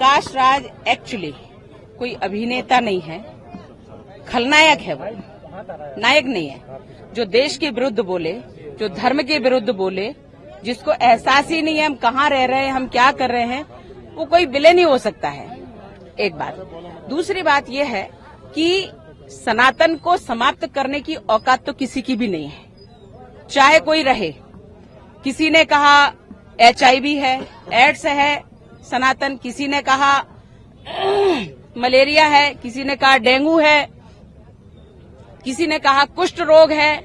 Prakash Raj actually कोई अभिनेता नहीं है, खलनायक है वो, नायक नहीं है। जो देश के विरुद्ध बोले, जो धर्म के विरुद्ध बोले, जिसको एहसास ही नहीं है हम कहाँ रह रहे हैं, हम क्या कर रहे हैं, वो कोई विलेन ही हो सकता है। एक बात। दूसरी बात यह है कि सनातन को समाप्त करने की औकात तो किसी की भी नहीं है, चाहे कोई रहे। किसी ने कहा HIV है, एड्स है सनातन, किसी ने कहा मलेरिया है, किसी ने कहा डेंगू है, किसी ने कहा कुष्ठ रोग है।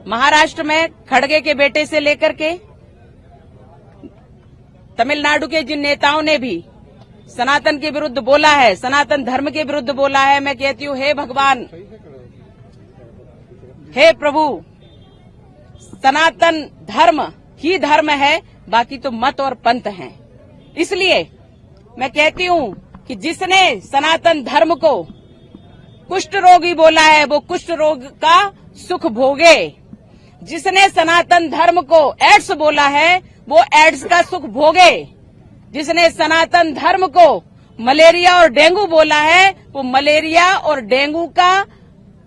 महाराष्ट्र में खड़गे के बेटे से लेकर के तमिलनाडु के जिन नेताओं ने भी सनातन के विरुद्ध बोला है, सनातन धर्म के विरुद्ध बोला है, मैं कहती हूँ हे भगवान, हे प्रभु, सनातन धर्म ही धर्म है, बाकी तो मत और पंथ हैं। इसलिए मैं कहती हूँ कि जिसने सनातन धर्म को कुष्ठ रोगी बोला है वो कुष्ठ रोग का सुख भोगे, जिसने सनातन धर्म को एड्स बोला है वो एड्स का सुख भोगे, जिसने सनातन धर्म को मलेरिया और डेंगू बोला है वो मलेरिया और डेंगू का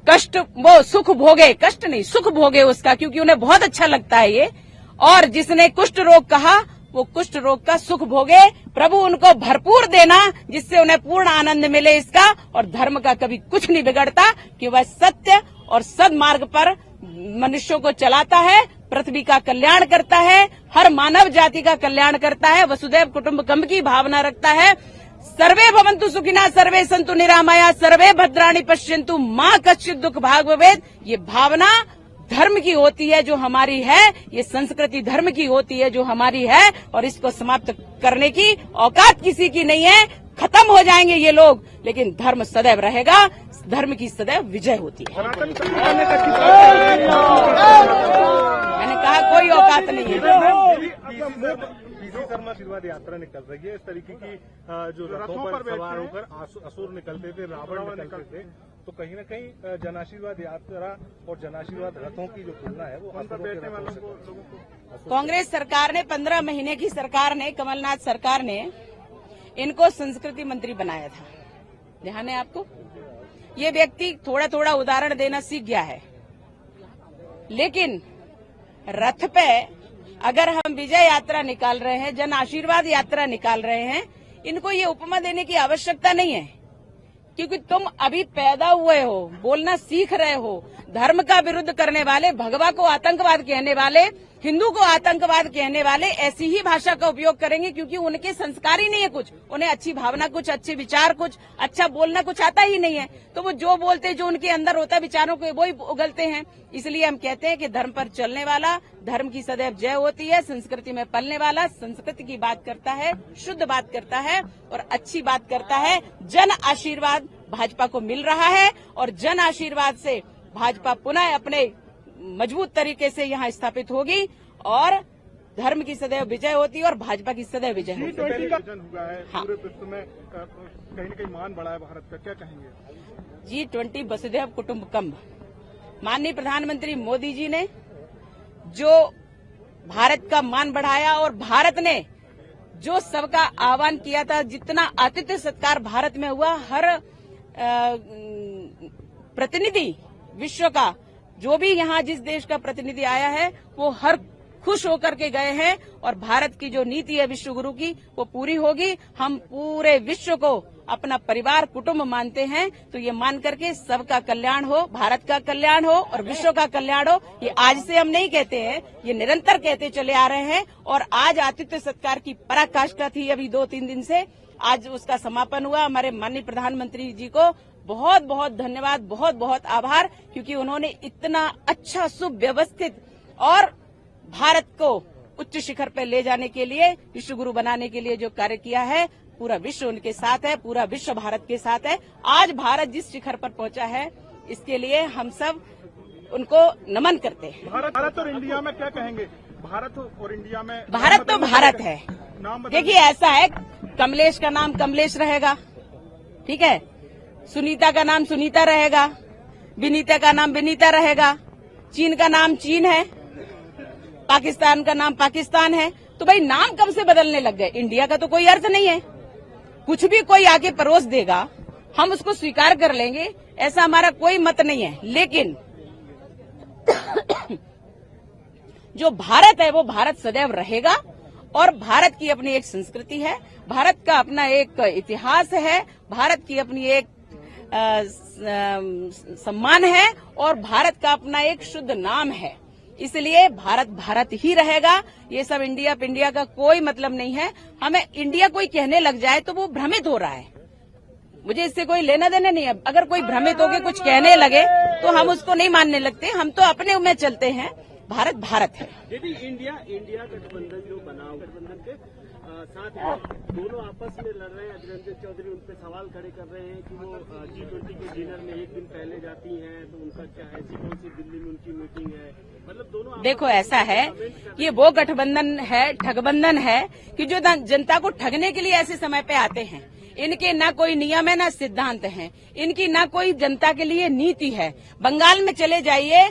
कष्ट, वो सुख भोगे, कष्ट नहीं सुख भोगे उसका, क्योंकि उन्हें बहुत अच्छा लगता है ये। और जिसने कुष्ठ रोग कहा वो कुष्ठ रोग का सुख भोगे। प्रभु उनको भरपूर देना जिससे उन्हें पूर्ण आनंद मिले इसका। और धर्म का कभी कुछ नहीं बिगड़ता कि वह सत्य और सद्मार्ग पर मनुष्यों को चलाता है, पृथ्वी का कल्याण करता है, हर मानव जाति का कल्याण करता है, वसुदैव कुटुंबकम की भावना रखता है। सर्वे भवन्तु सुखिनः, सर्वे सन्तु निरामया, सर्वे भद्राणि पश्यन्तु, मां कश्चित् दुःख भाग् भवेत्। ये भावना धर्म की होती है जो हमारी है, ये संस्कृति धर्म की होती है जो हमारी है, और इसको समाप्त करने की औकात किसी की नहीं है। खत्म हो जाएंगे ये लोग, लेकिन धर्म सदैव रहेगा, धर्म की सदैव विजय होती है। मैंने कहा कोई औकात नहीं है। कर्म आशीर्वाद यात्रा निकल रही है, इस तरीके की जो रथों पर सवार होकर असुर निकलते थे, रावण निकलते थे, तो कहीं न कहीं जन आशीर्वाद यात्रा और जन आशीर्वाद रथों की जो तुलना है वो कांग्रेस सरकार ने 15 महीने की सरकार ने, कमलनाथ सरकार ने इनको संस्कृति मंत्री बनाया था। ध्यान है आपको? ये व्यक्ति थोड़ा थोड़ा उदाहरण देना सीख गया है, लेकिन रथ पे अगर हम विजय यात्रा निकाल रहे हैं, जन आशीर्वाद यात्रा निकाल रहे हैं, इनको ये उपमा देने की आवश्यकता नहीं है, क्योंकि तुम अभी पैदा हुए हो, बोलना सीख रहे हो। धर्म का विरुद्ध करने वाले, भगवा को आतंकवाद कहने वाले, हिंदू को आतंकवाद कहने वाले ऐसी ही भाषा का उपयोग करेंगे, क्योंकि उनके संस्कार ही नहीं है कुछ, उन्हें अच्छी भावना, कुछ अच्छे विचार, कुछ अच्छा बोलना कुछ आता ही नहीं है। तो वो जो बोलते, जो उनके अंदर होता है विचारों को, वही उगलते हैं। इसलिए हम कहते हैं कि धर्म पर चलने वाला, धर्म की सदैव जय होती है। संस्कृति में पलने वाला संस्कृति की बात करता है, शुद्ध बात करता है और अच्छी बात करता है। जन आशीर्वाद भाजपा को मिल रहा है और जन आशीर्वाद से भाजपा पुनः अपने मजबूत तरीके से यहाँ स्थापित होगी और धर्म की सदैव विजय होती है और भाजपा की सदैव विजय होती है। हुआ है पूरे विश्व में कहीं न कहीं मान बढ़ा है भारत का, क्या कहेंगे? G20 वसुधैव कुटुंबकम, माननीय प्रधानमंत्री मोदी जी ने जो भारत का मान बढ़ाया और भारत ने जो सबका आह्वान किया था, जितना आतिथ्य सत्कार भारत में हुआ, हर प्रतिनिधि विश्व का जो भी यहाँ जिस देश का प्रतिनिधि आया है वो हर खुश होकर के गए हैं और भारत की जो नीति है विश्व गुरु की वो पूरी होगी। हम पूरे विश्व को अपना परिवार कुटुंब मानते हैं, तो ये मान करके सबका कल्याण हो, भारत का कल्याण हो और विश्व का कल्याण हो। ये आज से हम नहीं कहते हैं, ये निरंतर कहते चले आ रहे हैं। और आज आतिथ्य सत्कार की पराकाष्ठा थी, अभी 2-3 दिन से आज उसका समापन हुआ। हमारे माननीय प्रधानमंत्री जी को बहुत बहुत धन्यवाद, बहुत बहुत आभार, क्योंकि उन्होंने इतना अच्छा सुव्यवस्थित और भारत को उच्च शिखर पर ले जाने के लिए, विश्व गुरु बनाने के लिए जो कार्य किया है, पूरा विश्व उनके साथ है, पूरा विश्व भारत के साथ है। आज भारत जिस शिखर पर पहुंचा है, इसके लिए हम सब उनको नमन करते हैं। भारत और इंडिया में क्या कहेंगे? भारत और इंडिया में, भारत तो भारत है। देखिए ऐसा है, कमलेश का नाम कमलेश रहेगा, ठीक है, सुनीता का नाम सुनीता रहेगा, विनीता का नाम विनीता रहेगा, चीन का नाम चीन है, पाकिस्तान का नाम पाकिस्तान है। तो भाई नाम कब से बदलने लग गए? इंडिया का तो कोई अर्थ नहीं है। कुछ भी कोई आके परोस देगा हम उसको स्वीकार कर लेंगे, ऐसा हमारा कोई मत नहीं है। लेकिन जो भारत है वो भारत सदैव रहेगा और भारत की अपनी एक संस्कृति है, भारत का अपना एक इतिहास है, भारत की अपनी एक सम्मान है और भारत का अपना एक शुद्ध नाम है। इसलिए भारत भारत ही रहेगा। ये सब इंडिया पिंडिया का कोई मतलब नहीं है। हमें इंडिया कोई कहने लग जाए तो वो भ्रमित हो रहा है, मुझे इससे कोई लेना देना नहीं है। अगर कोई भ्रमित होकर कुछ कहने लगे तो हम उसको नहीं मानने लगते, हम तो अपने में चलते हैं। भारत भारत है। यदि इंडिया गठबंधन जो बना, गठबंधन के साथ में दोनों आपस में लड़ रहे हैं, अधीर रंजन चौधरी उन पे सवाल खड़े कर रहे हैं कि वो G20 के डिनर में एक दिन पहले जाती हैं, तो उनका क्या है, ऐसी कौन सी दिल्ली में उनकी मीटिंग है? मतलब दोनों देखो ऐसा है, ये वो गठबंधन है, ठगबंधन है कि जो जनता को ठगने के लिए ऐसे समय पे आते हैं। इनके ना कोई नियम है ना सिद्धांत है, इनकी ना कोई जनता के लिए नीति है। बंगाल में चले जाइए,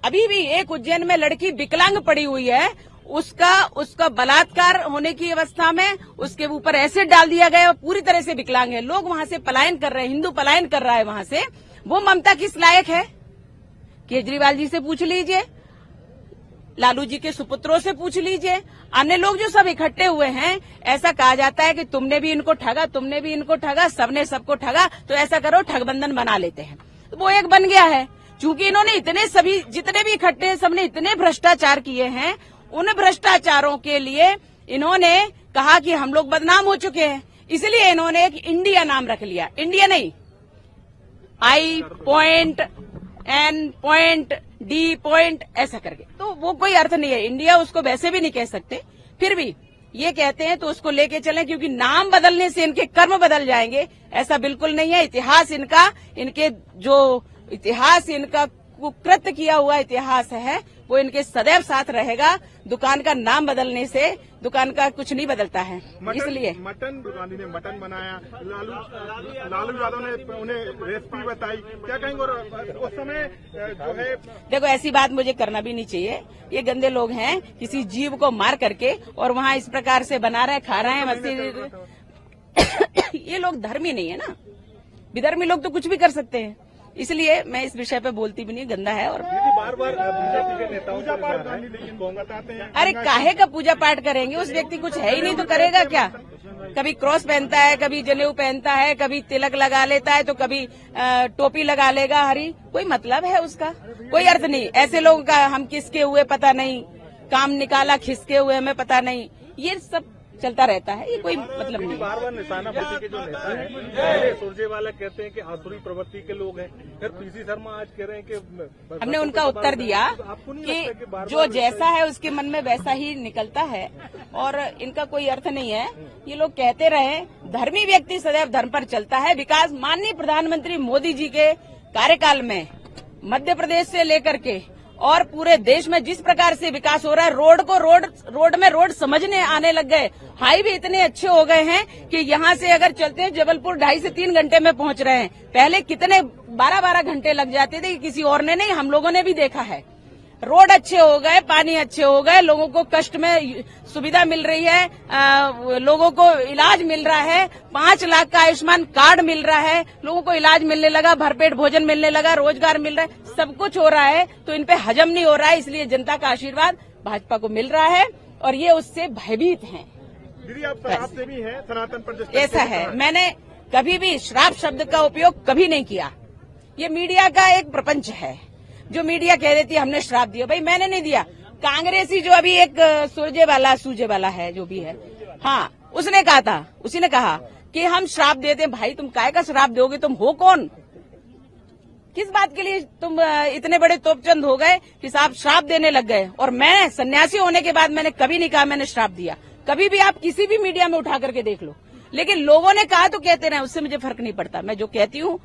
अभी भी एक उज्जैन में लड़की विकलांग पड़ी हुई है, उसका बलात्कार होने की अवस्था में उसके ऊपर एसिड डाल दिया गया, पूरी तरह से विकलांग है। लोग वहां से पलायन कर रहे हैं, हिंदू पलायन कर रहा है वहां से। वो ममता किस लायक है? केजरीवाल जी से पूछ लीजिए, लालू जी के सुपुत्रों से पूछ लीजिए, अन्य लोग जो सब इकट्ठे हुए हैं। ऐसा कहा जाता है कि तुमने भी इनको ठगा, तुमने भी इनको ठगा, सबने सबको ठगा, तो ऐसा करो ठगबंधन बना लेते हैं। तो वो एक बन गया है। चूंकि इन्होंने इतने सभी जितने भी इकट्ठे हैं सबने इतने भ्रष्टाचार किए हैं, उन भ्रष्टाचारों के लिए इन्होंने कहा कि हम लोग बदनाम हो चुके हैं, इसलिए इन्होंने एक इंडिया नाम रख लिया। इंडिया नहीं, I point N point D point ऐसा करके, तो वो कोई अर्थ नहीं है। इंडिया उसको वैसे भी नहीं कह सकते, फिर भी ये कहते हैं तो उसको लेके चलें, क्योंकि नाम बदलने से इनके कर्म बदल जाएंगे, ऐसा बिल्कुल नहीं है। इतिहास इनका, इनके जो इतिहास इनका कुकृत्य किया हुआ इतिहास है वो इनके सदैव साथ रहेगा। दुकान का नाम बदलने से दुकान का कुछ नहीं बदलता है। इसलिए मटन गांधी ने मटन बनाया, लालू यादव ने उन्हें रेसिपी बताई, क्या कहेंगे? और उस समय जो है, देखो ऐसी बात मुझे करना भी नहीं चाहिए। ये गंदे लोग हैं, किसी जीव को मार करके और वहाँ इस प्रकार से बना रहे, खा रहे हैं मस्ती। ये लोग धर्मी नहीं है ना, विधर्मी लोग तो कुछ भी कर सकते हैं। इसलिए मैं इस विषय पे बोलती भी नहीं, गंदा है। और बार बार बीजेपी के नेताओं पूजा पाठ बताते हैं। अरे काहे का पूजा पाठ करेंगे? उस व्यक्ति कुछ है ही नहीं तो करेगा क्या? कभी क्रॉस पहनता है, कभी जनेऊ पहनता है, कभी तिलक लगा लेता है, तो कभी टोपी लगा लेगा हरी। कोई मतलब है उसका? कोई अर्थ नहीं। ऐसे लोगों का हम किसके हुए पता नहीं, काम निकाला खिसके हुए हमें पता नहीं, ये सब चलता रहता है, ये कोई मतलब नहीं। बार बार निशानाबंदी के जो नेता हैं, पहले सुरजेवाला कहते हैं कि आसुरी प्रवृत्ति के लोग हैं, फिर पीसी शर्मा आज कह रहे हैं कि हमने उनका उत्तर दिया कि जो जैसा है उसके मन में वैसा ही निकलता है और इनका कोई अर्थ नहीं है। ये लोग कहते रहे, धर्मी व्यक्ति सदैव धर्म पर चलता है। विकास माननीय प्रधानमंत्री मोदी जी के कार्यकाल में मध्य प्रदेश से लेकर के और पूरे देश में जिस प्रकार से विकास हो रहा है, रोड में रोड समझने आने लग गए, हाईवे इतने अच्छे हो गए हैं कि यहाँ से अगर चलते हैं जबलपुर 2.5 से 3 घंटे में पहुंच रहे हैं। पहले कितने 12-12 घंटे लग जाते थे, किसी और ने नहीं, हम लोगों ने भी देखा है। रोड अच्छे हो गए, पानी अच्छे हो गए, लोगों को कष्ट में सुविधा मिल रही है, लोगों को इलाज मिल रहा है, 5 लाख का आयुष्मान कार्ड मिल रहा है, लोगों को इलाज मिलने लगा, भरपेट भोजन मिलने लगा, रोजगार मिल रहा है, सब कुछ हो रहा है, तो इन पे हजम नहीं हो रहा है। इसलिए जनता का आशीर्वाद भाजपा को मिल रहा है और ये उससे भयभीत हैं। दीदी आप शराब से भी हैं, सनातन पर ऐसा है, मैंने कभी भी श्राप शब्द का उपयोग कभी नहीं किया। ये मीडिया का एक प्रपंच है, जो मीडिया कह देती है हमने श्राप दिया। भाई मैंने नहीं दिया। कांग्रेसी जो अभी एक सूजेवाला है, जो भी है, हाँ, उसने कहा था, उसी ने कहा कि हम श्राप देते हैं। भाई तुम काय का श्राप दोगे? तुम हो कौन? किस बात के लिए तुम इतने बड़े तोपचंद हो गए कि साहब श्राप देने लग गए? और मैं सन्यासी होने के बाद मैंने कभी नहीं कहा मैंने श्राप दिया, कभी भी। आप किसी भी मीडिया में उठा करके देख लो। लेकिन लोगों ने कहा तो कहते रहे, उससे मुझे फर्क नहीं पड़ता। मैं जो कहती हूँ